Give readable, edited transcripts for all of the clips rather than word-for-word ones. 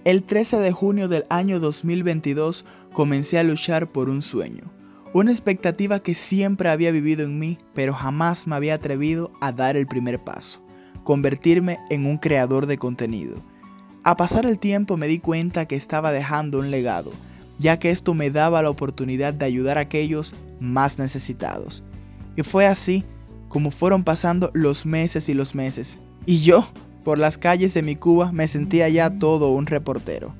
El 13 de junio del año 2022 comencé a luchar por un sueño, una expectativa que siempre había vivido en mí, pero jamás me había atrevido a dar el primer paso, convertirme en un creador de contenido. A pasar el tiempo me di cuenta que estaba dejando un legado, ya que esto me daba la oportunidad de ayudar a aquellos más necesitados. Y fue así como fueron pasando los meses, y yo, por las calles de mi Cuba, me sentía ya todo un reportero.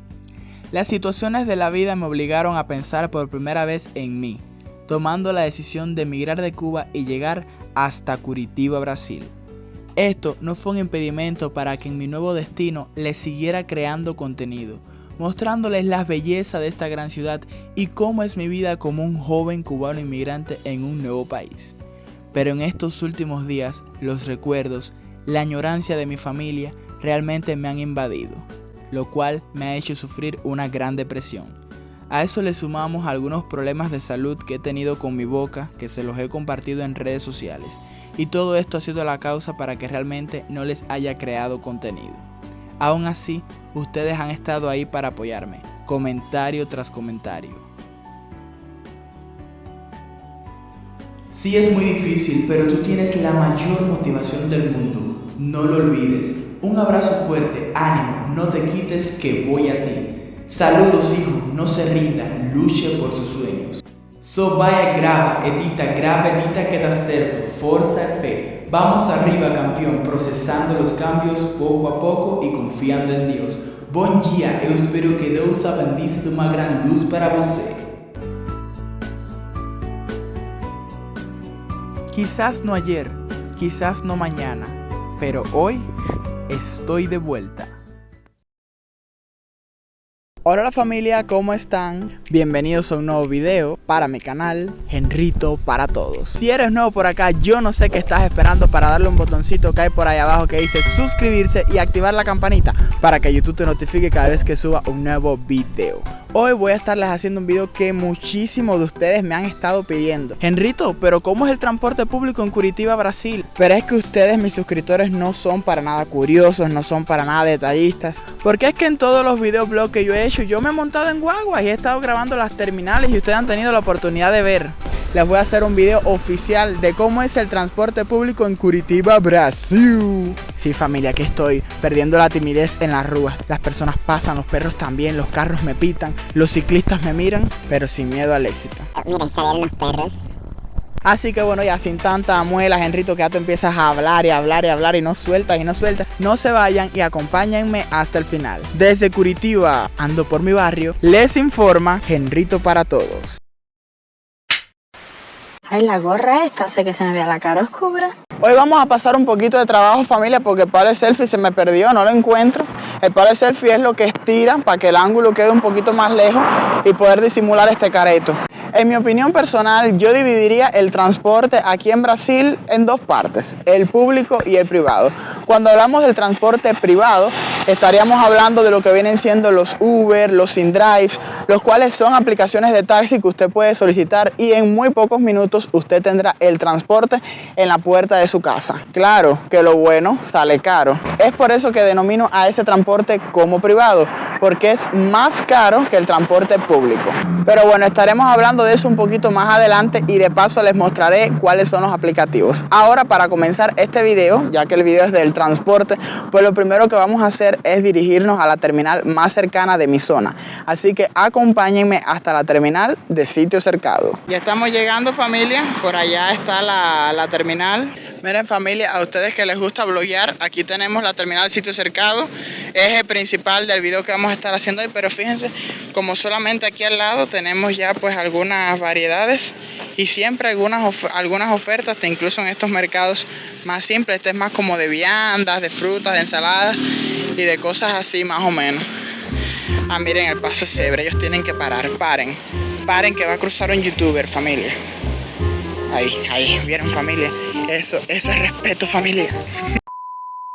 Las situaciones de la vida me obligaron a pensar por primera vez en mí, tomando la decisión de emigrar de Cuba y llegar hasta Curitiba, Brasil. Esto no fue un impedimento para que en mi nuevo destino les siguiera creando contenido, mostrándoles la belleza de esta gran ciudad y cómo es mi vida como un joven cubano inmigrante en un nuevo país. Pero en estos últimos días, los recuerdos, la añoranza de mi familia realmente me han invadido, lo cual me ha hecho sufrir una gran depresión. A eso le sumamos algunos problemas de salud que he tenido con mi boca, que se los he compartido en redes sociales, y todo esto ha sido la causa para que realmente no les haya creado contenido. Aún así, ustedes han estado ahí para apoyarme, comentario tras comentario. Sí, es muy difícil, pero tú tienes la mayor motivación del mundo. No lo olvides. Un abrazo fuerte, ánimo, no te quites que voy a ti. Saludos, hijo, no se rinda, luche por sus sueños. Vai grava, edita que dá certo, força e fe. Vamos arriba, campeón, procesando los cambios poco a poco y confiando en Dios. Bom dia, eu espero que Deus abendice de uma gran luz para você. Quizás no ayer, quizás no mañana, pero hoy estoy de vuelta. Hola familia, ¿cómo están? Bienvenidos a un nuevo video para mi canal, Henrito para Todos. Si eres nuevo por acá, yo no sé qué estás esperando para darle un botoncito que hay por ahí abajo que dice suscribirse y activar la campanita para que YouTube te notifique cada vez que suba un nuevo video. Hoy voy a estarles haciendo un video que muchísimos de ustedes me han estado pidiendo. Henrito, pero ¿cómo es el transporte público en Curitiba, Brasil? Pero es que ustedes, mis suscriptores, no son para nada curiosos, no son para nada detallistas. Porque es que en todos los videoblogs que yo he hecho, yo me he montado en guagua y he estado grabando las terminales y ustedes han tenido la oportunidad de ver. Les voy a hacer un video oficial de cómo es el transporte público en Curitiba, Brasil. Sí, familia, aquí estoy, perdiendo la timidez en las ruas. Las personas pasan, los perros también, los carros me pitan, los ciclistas me miran, pero sin miedo al éxito. Mira, ahí salieron los perros. Así que bueno, ya sin tanta muela, Henrito, que ya tú empiezas a hablar y hablar y hablar y no sueltas. No se vayan y acompáñenme hasta el final. Desde Curitiba, ando por mi barrio, les informa Henrito para Todos. Ay, la gorra esta hace que se me vea la cara oscura. Hoy vamos a pasar un poquito de trabajo, familia, porque el palo de selfie se me perdió, no lo encuentro. El palo de selfie es lo que estira para que el ángulo quede un poquito más lejos y poder disimular este careto. En mi opinión personal, yo dividiría el transporte aquí en Brasil en dos partes, el público y el privado. Cuando hablamos del transporte privado, estaríamos hablando de lo que vienen siendo los Uber, los InDrive, los cuales son aplicaciones de taxi que usted puede solicitar y en muy pocos minutos usted tendrá el transporte en la puerta de su casa. Claro que lo bueno sale caro. Es por eso que denomino a ese transporte como privado, porque es más caro que el transporte público. Pero bueno, estaremos hablando de eso un poquito más adelante y de paso les mostraré cuáles son los aplicativos. Ahora, para comenzar este video, ya que el video es del transporte, pues lo primero que vamos a hacer es dirigirnos a la terminal más cercana de mi zona. Así que acompáñenme hasta la terminal de Sitio Cercado. Ya estamos llegando, familia, por allá está la terminal. Miren, familia, a ustedes que les gusta bloguear, aquí tenemos la terminal Sitio Cercado, eje principal del video que vamos a estar haciendo hoy, pero fíjense, como solamente aquí al lado tenemos ya pues algunas variedades y siempre algunas ofertas, incluso en estos mercados más simples. Este es más como de viandas, de frutas, de ensaladas y de cosas así más o menos. Ah, miren, el paso es cebra, ellos tienen que parar, paren que va a cruzar un youtuber, familia. Ahí, vieron, familia, eso es respeto, familia.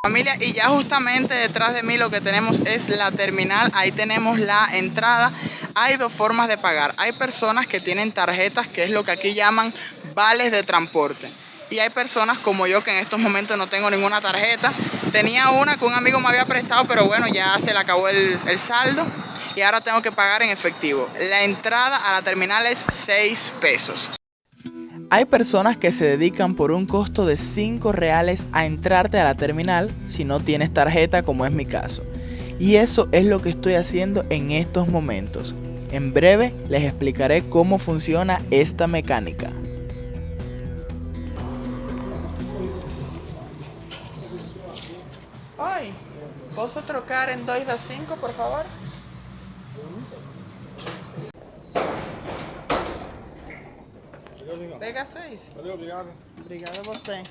Familia, y ya justamente detrás de mí lo que tenemos es la terminal. Ahí tenemos la entrada. Hay dos formas de pagar. Hay personas que tienen tarjetas, que es lo que aquí llaman vales de transporte. Y hay personas como yo que en estos momentos no tengo ninguna tarjeta. Tenía una que un amigo me había prestado, pero bueno, ya se le acabó el saldo y ahora tengo que pagar en efectivo. La entrada a la terminal es 6 pesos. Hay personas que se dedican por un costo de 5 reales a entrarte a la terminal si no tienes tarjeta, como es mi caso. Y eso es lo que estoy haciendo en estos momentos. En breve les explicaré cómo funciona esta mecánica. Oi, posso trocar em 2 a 5, por favor? Pega 6. Obrigado. Obrigado a você.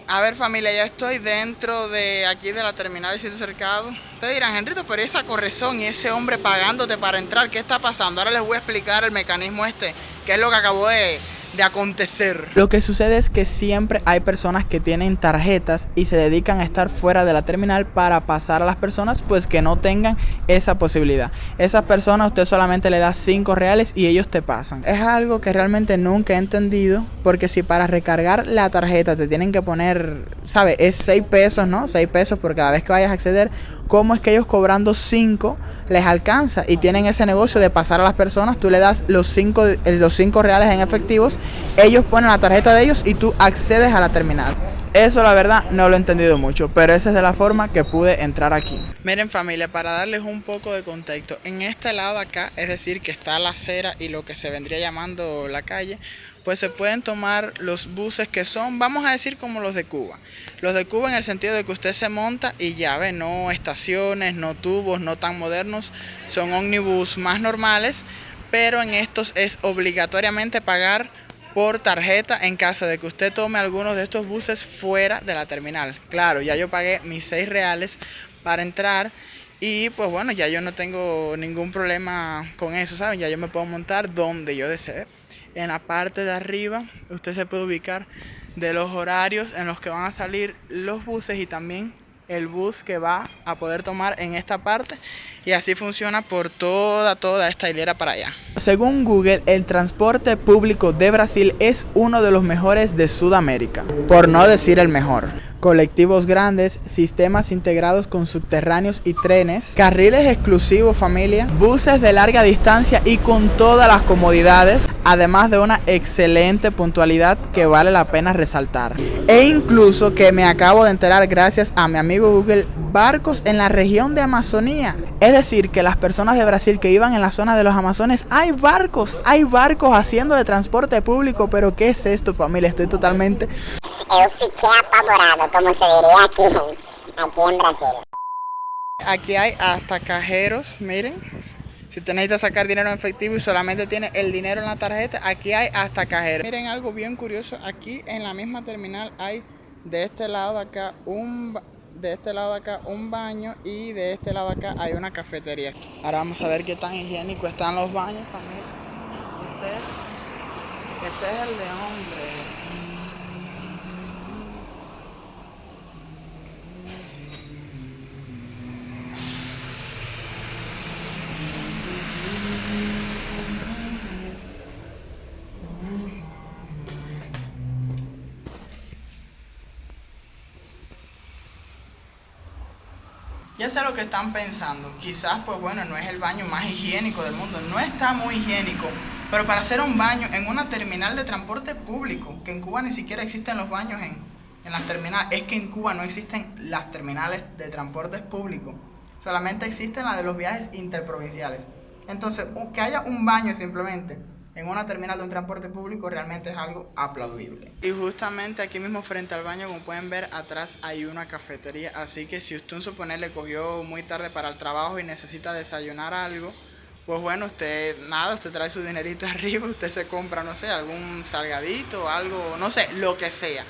A ver familia, ya estoy dentro de aquí de la terminal de sitio cercado. Ustedes dirán, Henrito, pero esa correzón y ese hombre pagándote para entrar, ¿qué está pasando? Ahora les voy a explicar el mecanismo qué es lo que acabó de acontecer. Lo que sucede es que siempre hay personas que tienen tarjetas y se dedican a estar fuera de la terminal para pasar a las personas pues que no tengan esa posibilidad. Esas personas usted solamente le da 5 reales y ellos te pasan. Es algo que realmente nunca he entendido, porque si para recargar la tarjeta te tienen que poner, ¿sabe? Es 6 pesos, ¿no? 6 pesos por cada vez que vayas a acceder. ¿Cómo es que ellos cobrando 5 les alcanza y tienen ese negocio de pasar a las personas? Tú le das los 5 reales en efectivos, ellos ponen la tarjeta de ellos y tú accedes a la terminal. Eso la verdad no lo he entendido mucho, pero esa es de la forma que pude entrar aquí. Miren familia, para darles un poco de contexto, en este lado de acá, es decir que está la acera y lo que se vendría llamando la calle, pues se pueden tomar los buses que son, vamos a decir, como los de Cuba. Los de Cuba en el sentido de que usted se monta y ya ve, no estaciones, no tubos, no tan modernos, son ómnibus más normales, pero en estos es obligatoriamente pagar por tarjeta en caso de que usted tome algunos de estos buses fuera de la terminal. Claro, ya yo pagué mis 6 reales para entrar y pues bueno, ya yo no tengo ningún problema con eso, ¿saben? Ya yo me puedo montar donde yo desee. En la parte de arriba usted se puede ubicar de los horarios en los que van a salir los buses y también el bus que va a poder tomar en esta parte, y así funciona por toda esta hilera para allá. Según Google, el transporte público de Brasil es uno de los mejores de Sudamérica, por no decir el mejor. Colectivos grandes, sistemas integrados con subterráneos y trenes, carriles exclusivos familia, buses de larga distancia y con todas las comodidades, además de una excelente puntualidad que vale la pena resaltar. E incluso, que me acabo de enterar gracias a mi amigo Google, barcos en la región de Amazonía. Es decir, que las personas de Brasil que iban en la zona de los Amazones, hay barcos haciendo de transporte público. Pero ¿qué es esto familia? Estoy totalmente... Eu fiquei apavorado, como se diría aquí en Brasil. Aquí hay hasta cajeros, miren. Si usted necesita sacar dinero en efectivo y solamente tiene el dinero en la tarjeta, aquí hay hasta cajeros. Miren algo bien curioso, aquí en la misma terminal hay de este lado de acá un baño y de este lado de acá hay una cafetería. Ahora vamos a ver qué tan higiénico están los baños, familia. Este es el de hombres. Ya sé lo que están pensando, quizás pues bueno, no es el baño más higiénico del mundo, no está muy higiénico, pero para hacer un baño en una terminal de transporte público, que en Cuba ni siquiera existen los baños en las terminales, es que en Cuba no existen las terminales de transportes públicos, solamente existen las de los viajes interprovinciales. Entonces, que haya un baño simplemente en una terminal de un transporte público realmente es algo aplaudible. Y justamente aquí mismo frente al baño, como pueden ver, atrás hay una cafetería, así que si usted, suponer, le cogió muy tarde para el trabajo y necesita desayunar algo, pues bueno, usted trae su dinerito arriba, usted se compra, no sé, algún salgadito, algo, no sé, lo que sea,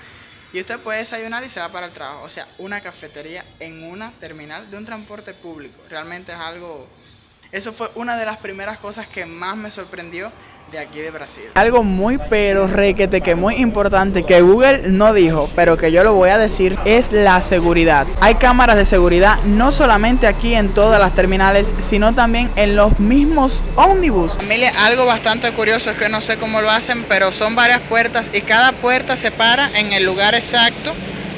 y usted puede desayunar y se va para el trabajo. O sea, una cafetería en una terminal de un transporte público, realmente es algo... Eso fue una de las primeras cosas que más me sorprendió de aquí de Brasil. Algo muy pero requete que muy importante que Google no dijo, pero que yo lo voy a decir, es la seguridad. Hay cámaras de seguridad no solamente aquí en todas las terminales, sino también en los mismos ómnibus. Familia, algo bastante curioso es que no sé cómo lo hacen, pero son varias puertas y cada puerta se para en el lugar exacto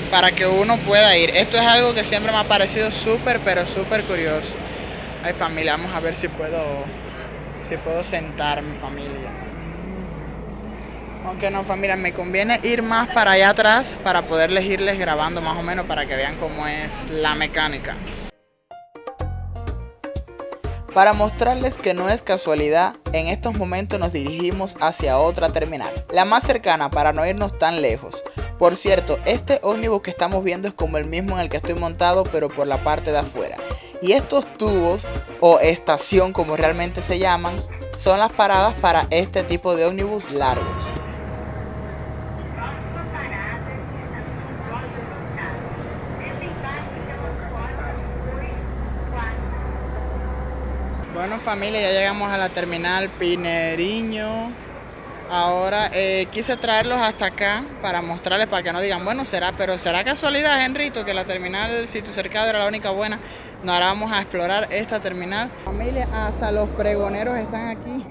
para que uno pueda ir. Esto es algo que siempre me ha parecido súper, pero súper curioso. Ay, familia, vamos a ver si puedo sentarme, familia. Aunque no, familia, me conviene ir más para allá atrás para poderles irles grabando más o menos para que vean cómo es la mecánica. Para mostrarles que no es casualidad, en estos momentos nos dirigimos hacia otra terminal, la más cercana para no irnos tan lejos. Por cierto, este ómnibus que estamos viendo es como el mismo en el que estoy montado, pero por la parte de afuera. Y estos tubos, o estación como realmente se llaman, son las paradas para este tipo de ómnibus largos. Bueno, familia, ya llegamos a la terminal Pinheirinho. Ahora quise traerlos hasta acá para mostrarles, para que no digan, bueno, será casualidad, Henrito, que la terminal Sitio Cercado era la única buena. No, ahora vamos a explorar esta terminal. Familia, hasta los pregoneros están aquí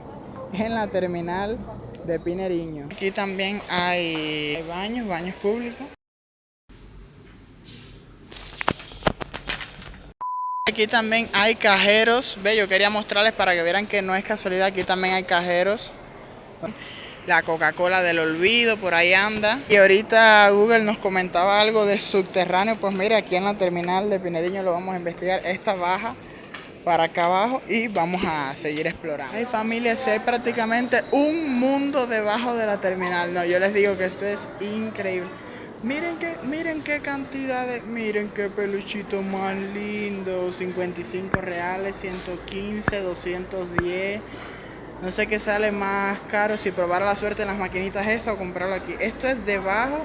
en la terminal de Pinheirinho. Aquí también hay baños públicos. Aquí también hay cajeros. Ve, yo quería mostrarles para que vieran que no es casualidad. Aquí también hay cajeros. La Coca-Cola del olvido por ahí anda. Y ahorita Google nos comentaba algo de subterráneo. Pues mira, aquí en la terminal de Pinheirinho lo vamos a investigar. Esta baja para acá abajo y vamos a seguir explorando. Hay familia, si hay prácticamente un mundo debajo de la terminal. No, yo les digo que esto es increíble. Miren qué cantidad de... Miren qué peluchito más lindo. 55 reales, 115, 210. No sé qué sale más caro, si probar la suerte en las maquinitas esas o comprarlo aquí. Esto es debajo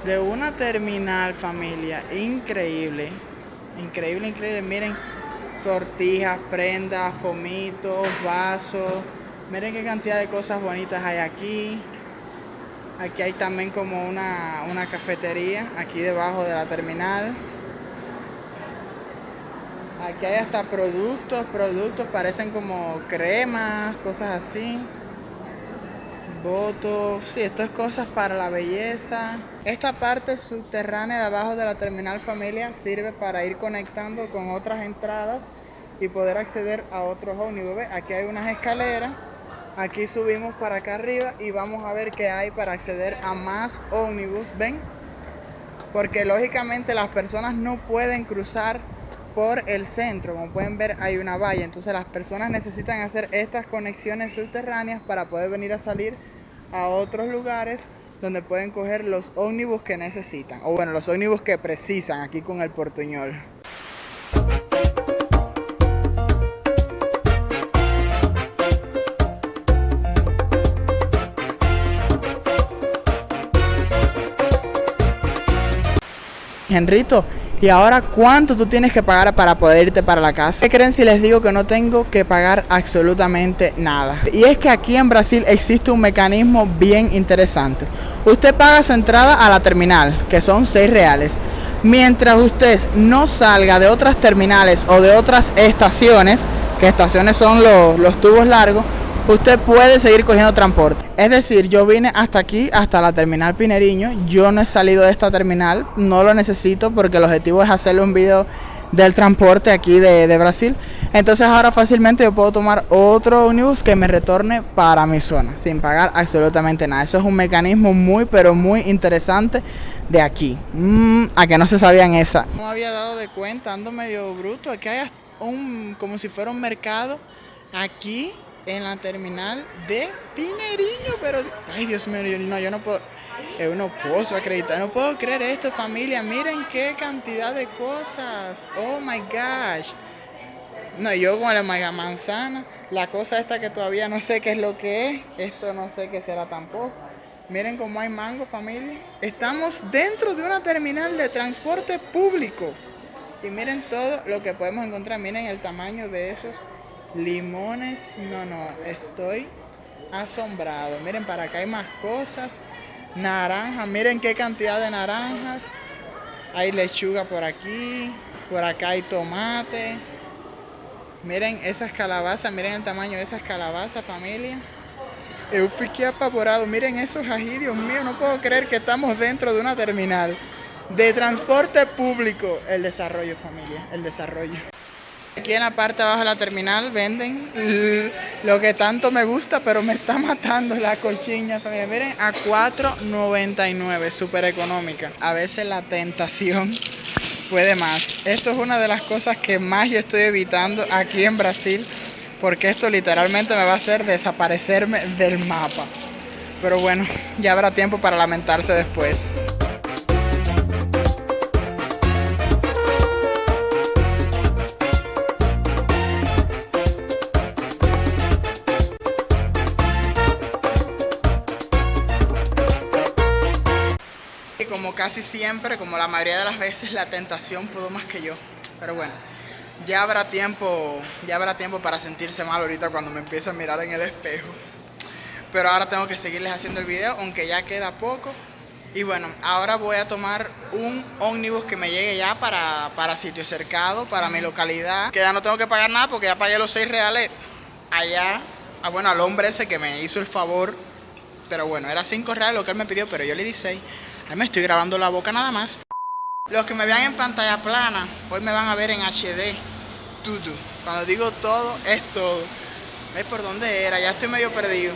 de una terminal, familia. Increíble. Increíble. Miren, sortijas, prendas, pomitos, vasos. Miren qué cantidad de cosas bonitas hay aquí. Aquí hay también como una cafetería, aquí debajo de la terminal. Aquí hay hasta productos, parecen como cremas, cosas así. Votos, sí, esto es cosas para la belleza. Esta parte subterránea de abajo de la terminal, familia, sirve para ir conectando con otras entradas y poder acceder a otros ómnibus. ¿Ve? Aquí hay unas escaleras, aquí subimos para acá arriba y vamos a ver qué hay para acceder a más ómnibus, ¿ven? Porque lógicamente las personas no pueden cruzar por el centro, como pueden ver hay una valla, entonces las personas necesitan hacer estas conexiones subterráneas para poder venir a salir a otros lugares donde pueden coger los ómnibus que necesitan, o bueno, los ómnibus que precisan aquí con el portuñol. Henrito, ¿y ahora cuánto tú tienes que pagar para poder irte para la casa? ¿Qué creen si les digo que no tengo que pagar absolutamente nada? Y es que aquí en Brasil existe un mecanismo bien interesante. Usted paga su entrada a la terminal, que son 6 reales. Mientras usted no salga de otras terminales o de otras estaciones, que estaciones son los tubos largos, usted puede seguir cogiendo transporte. Es decir, yo vine hasta aquí, hasta la terminal Pinheirinho. Yo no he salido de esta terminal, no lo necesito porque el objetivo es hacerle un video del transporte aquí de Brasil. Entonces ahora fácilmente yo puedo tomar otro ómnibus que me retorne para mi zona sin pagar absolutamente nada. Eso es un mecanismo muy pero muy interesante de aquí. A que no se sabían esa. No me había dado de cuenta, ando medio bruto. Aquí hay como si fuera un mercado aquí en la terminal de Pinheirinho, pero ay Dios mío, yo no puedo acreditar, no puedo creer esto, familia. Miren qué cantidad de cosas. Oh my gosh. No, yo con la mega manzana, la cosa esta que todavía no sé qué es lo que es, esto no sé qué será tampoco. Miren cómo hay mango, familia. Estamos dentro de una terminal de transporte público y miren todo lo que podemos encontrar. Miren el tamaño de esos limones. No, estoy asombrado. Miren, para acá hay más cosas. Naranjas, miren qué cantidad de naranjas. Hay lechuga por aquí. Por acá hay tomate. Miren esas calabazas, miren el tamaño de esas calabazas, familia. Eu fiqué apavorado. Miren esos ají, Dios mío, no puedo creer que estamos dentro de una terminal de transporte público. El desarrollo, familia, el desarrollo. Aquí en la parte de abajo de la terminal venden lo que tanto me gusta, pero me está matando la cochiña, familia. Miren, a $4.99, súper económica. A veces la tentación puede más. Esto es una de las cosas que más yo estoy evitando aquí en Brasil, porque esto literalmente me va a hacer desaparecerme del mapa. Pero bueno, ya habrá tiempo para lamentarse después. Como casi siempre, como la mayoría de las veces, la tentación pudo más que yo. Pero bueno, ya habrá tiempo para sentirse mal ahorita cuando me empiece a mirar en el espejo. Pero ahora tengo que seguirles haciendo el video, aunque ya queda poco. Y bueno, ahora voy a tomar un ómnibus que me llegue ya para sitio cercado, para mi localidad. Que ya no tengo que pagar nada porque ya pagué los $6 allá. Bueno, al hombre ese que me hizo el favor. Pero bueno, era $5 lo que él me pidió, pero yo le di 6. Ahí me estoy grabando la boca nada más. Los que me vean en pantalla plana, hoy me van a ver en HD. Todo. Cuando digo todo, es todo. ¿Ves por dónde era? Ya estoy medio perdido.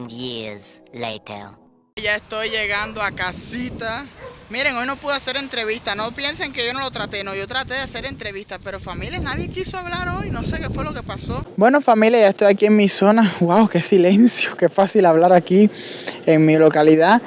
Years later. Ya estoy llegando a casita. Miren, hoy no pude hacer entrevista. No piensen que yo no lo traté. No, yo traté de hacer entrevistas. Pero familia, nadie quiso hablar hoy. No sé qué fue lo que pasó. Bueno, familia, ya estoy aquí en mi zona. Wow, qué silencio. Qué fácil hablar aquí en mi localidad.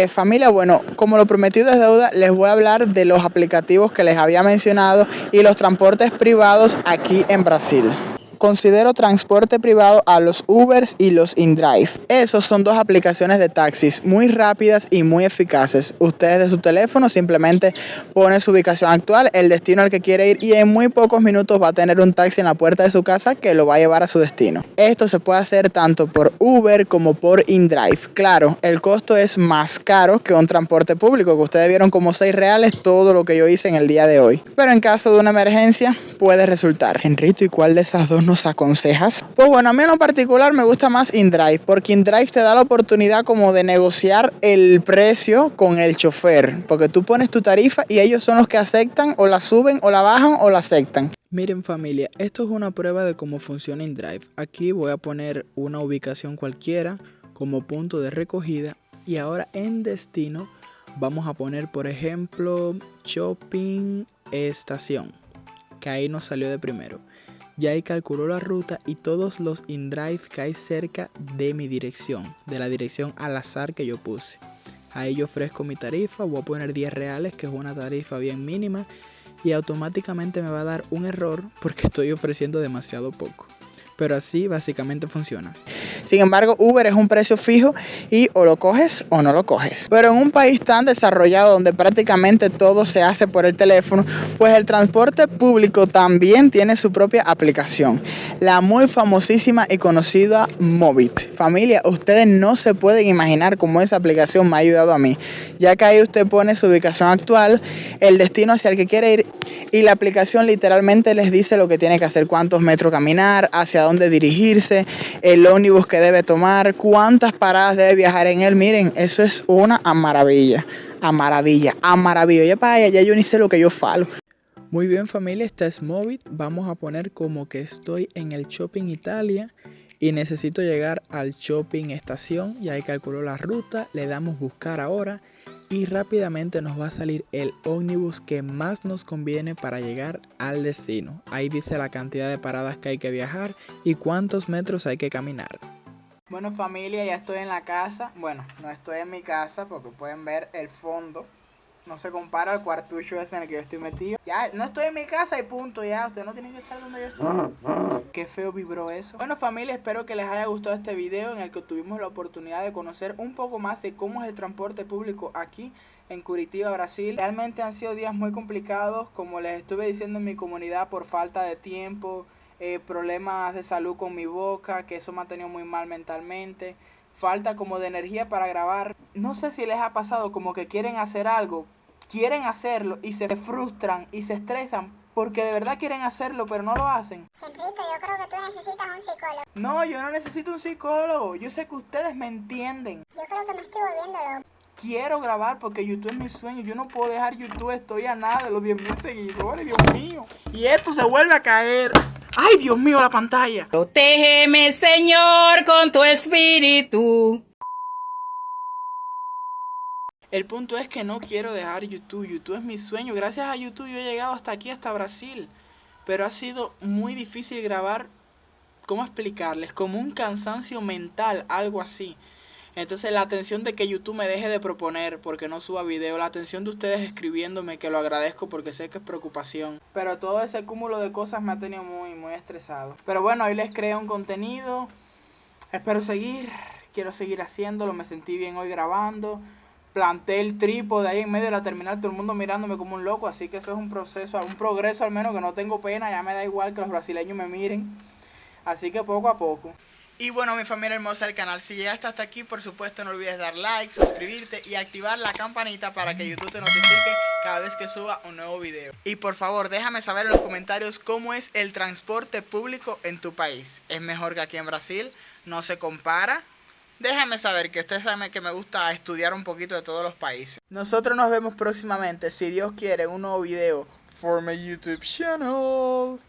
Familia, bueno, como lo prometido es deuda, les voy a hablar de los aplicativos que les había mencionado y los transportes privados aquí en Brasil. Considero transporte privado a los Ubers y los InDrive. Esos son dos aplicaciones de taxis muy rápidas y muy eficaces. Ustedes de su teléfono simplemente ponen su ubicación actual, el destino al que quiere ir y en muy pocos minutos va a tener un taxi en la puerta de su casa que lo va a llevar a su destino. Esto se puede hacer tanto por Uber como por InDrive. Claro, el costo es más caro que un transporte público, que ustedes vieron como $6 todo lo que yo hice en el día de hoy. Pero en caso de una emergencia puede resultar. Henrito, ¿y cuál de esas dos nos aconsejas? Pues bueno, a mí en lo particular me gusta más InDrive, porque InDrive te da la oportunidad como de negociar el precio con el chofer, porque tú pones tu tarifa y ellos son los que aceptan o la suben o la bajan o la aceptan. Miren familia, esto es una prueba de cómo funciona InDrive. Aquí voy a poner una ubicación cualquiera como punto de recogida y ahora en destino vamos a poner por ejemplo Shopping Estación, que ahí nos salió de primero. Ya ahí calculó la ruta y todos los InDrive que hay cerca de mi dirección, de la dirección al azar que yo puse. Ahí yo ofrezco mi tarifa, voy a poner $10, que es una tarifa bien mínima, y automáticamente me va a dar un error porque estoy ofreciendo demasiado poco. Pero así básicamente funciona. Sin embargo, Uber es un precio fijo y o lo coges o no lo coges. Pero en un país tan desarrollado donde prácticamente todo se hace por el teléfono, pues el transporte público también tiene su propia aplicación. La muy famosísima y conocida Movit. Familia, ustedes no se pueden imaginar cómo esa aplicación me ha ayudado a mí. Ya que ahí usted pone su ubicación actual, el destino hacia el que quiere ir y la aplicación literalmente les dice lo que tiene que hacer, cuántos metros caminar, hacia dónde dirigirse, el ómnibus que debe tomar, cuántas paradas debe viajar en él. Miren, eso es una maravilla, a maravilla. Ya para allá, ya yo ni sé lo que yo falo. Muy bien familia, esta es Movit. Vamos a poner como que estoy en el Shopping Italia y necesito llegar al Shopping Estación. Y ahí calculó la ruta, le damos buscar ahora y rápidamente nos va a salir el ómnibus que más nos conviene para llegar al destino. Ahí dice la cantidad de paradas que hay que viajar y cuántos metros hay que caminar. Bueno familia, ya estoy en la casa. Bueno, no estoy en mi casa porque pueden ver el fondo. No se compara al cuartucho ese en el que yo estoy metido. Ya, no estoy en mi casa y punto, ya. Ustedes no tienen que saber dónde yo estoy. Qué feo vibró eso. Bueno, familia, espero que les haya gustado este video en el que tuvimos la oportunidad de conocer un poco más de cómo es el transporte público aquí en Curitiba, Brasil. Realmente han sido días muy complicados, como les estuve diciendo en mi comunidad, por falta de tiempo, problemas de salud con mi boca, que eso me ha tenido muy mal mentalmente, falta como de energía para grabar. No sé si les ha pasado como que quieren hacer algo, quieren hacerlo y se frustran y se estresan porque de verdad quieren hacerlo pero no lo hacen. Henrito, yo creo que tú necesitas un psicólogo. No, yo no necesito un psicólogo, yo sé que ustedes me entienden. Yo creo que me estoy volviendo loco. Quiero grabar porque YouTube es mi sueño. Yo no puedo dejar YouTube, estoy a nada de los 10.000 seguidores, Dios mío. Y esto se vuelve a caer. ¡Ay, Dios mío, la pantalla! Protégeme, Señor, con tu espíritu. El punto es que no quiero dejar YouTube. YouTube es mi sueño. Gracias a YouTube yo he llegado hasta aquí, hasta Brasil. Pero ha sido muy difícil grabar. ¿Cómo explicarles? Como un cansancio mental, algo así. Entonces la atención de que YouTube me deje de proponer porque no suba video, la atención de ustedes escribiéndome, que lo agradezco porque sé que es preocupación, pero todo ese cúmulo de cosas me ha tenido muy estresado. Pero bueno, hoy les creé un contenido, espero quiero seguir haciéndolo, me sentí bien hoy grabando, planté el trípode ahí en medio de la terminal, todo el mundo mirándome como un loco, así que eso es un proceso, un progreso al menos, que no tengo pena, ya me da igual que los brasileños me miren, así que poco a poco. Y bueno, mi familia hermosa del canal, si llegaste hasta aquí, por supuesto no olvides dar like, suscribirte y activar la campanita para que YouTube te notifique cada vez que suba un nuevo video. Y por favor, déjame saber en los comentarios cómo es el transporte público en tu país. ¿Es mejor que aquí en Brasil? ¿No se compara? Déjame saber, que ustedes saben que me gusta estudiar un poquito de todos los países. Nosotros nos vemos próximamente, si Dios quiere, en un nuevo video for my YouTube channel.